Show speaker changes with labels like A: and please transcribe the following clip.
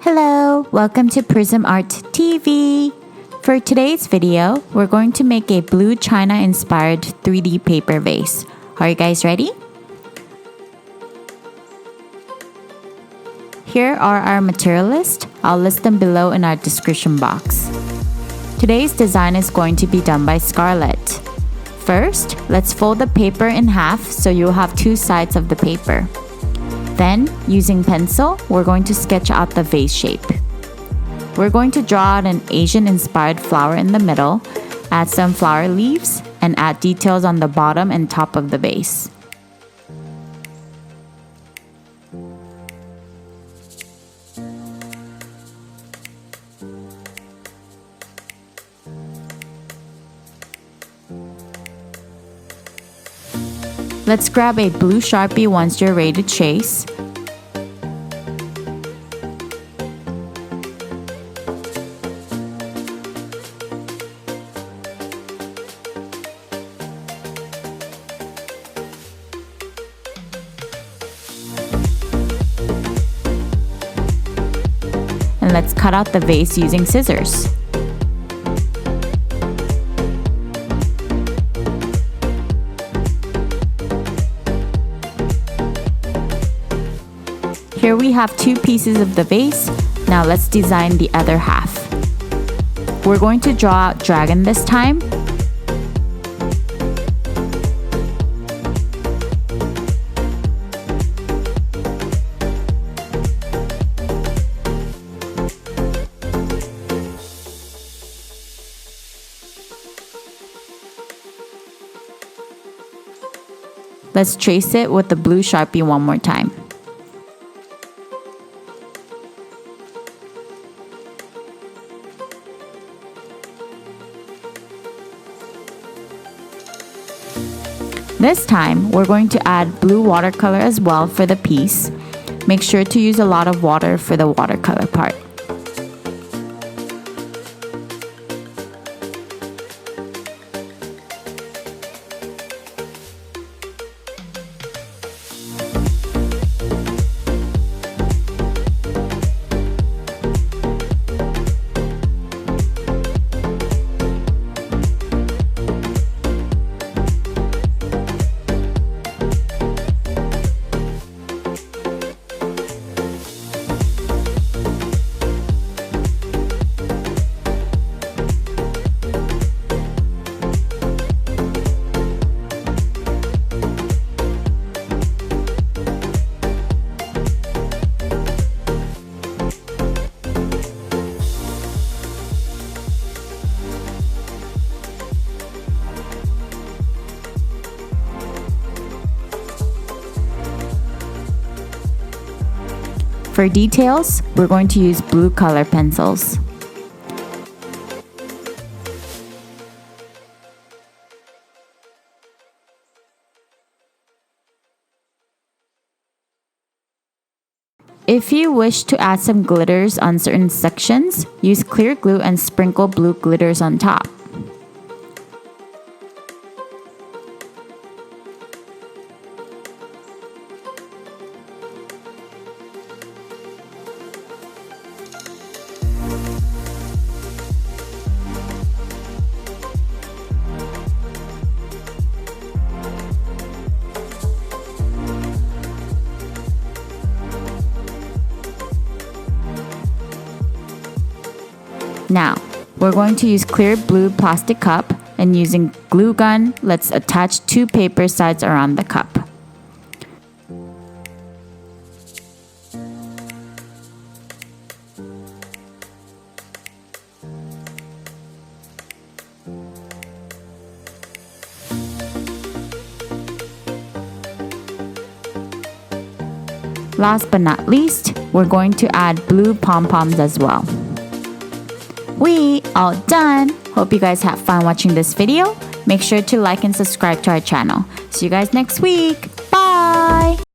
A: Hello, welcome to Prism Art TV. For today's video, we're going to make a blue china inspired 3D paper vase. Are you guys ready? Here are our material list. I'll list them below in our description box. Today's design is going to be done by Scarlett. First, let's fold the paper in half so you'll have two sides of the paper. Then, using pencil, we're going to sketch out the vase shape. We're going to draw out an Asian-inspired flower in the middle, add some flower leaves, and add details on the bottom and top of the vase. Let's grab a blue Sharpie once you're ready to trace. And let's cut out the vase using scissors. Here we have two pieces of the vase. Now let's design the other half. We're going to draw out dragon this time. Let's trace it with the blue Sharpie one more time. This time, we're going to add blue watercolor as well for the piece. Make sure to use a lot of water for the watercolor part. For details, we're going to use blue color pencils. If you wish to add some glitters on certain sections, use clear glue and sprinkle blue glitters on top. Now, we're going to use clear blue plastic cup, and using glue gun, let's attach two paper sides around the cup. Last but not least, we're going to add blue pom-poms as well. We all done! Hope you guys have fun watching this video. Make sure to like and subscribe to our channel. See you guys next week. Bye!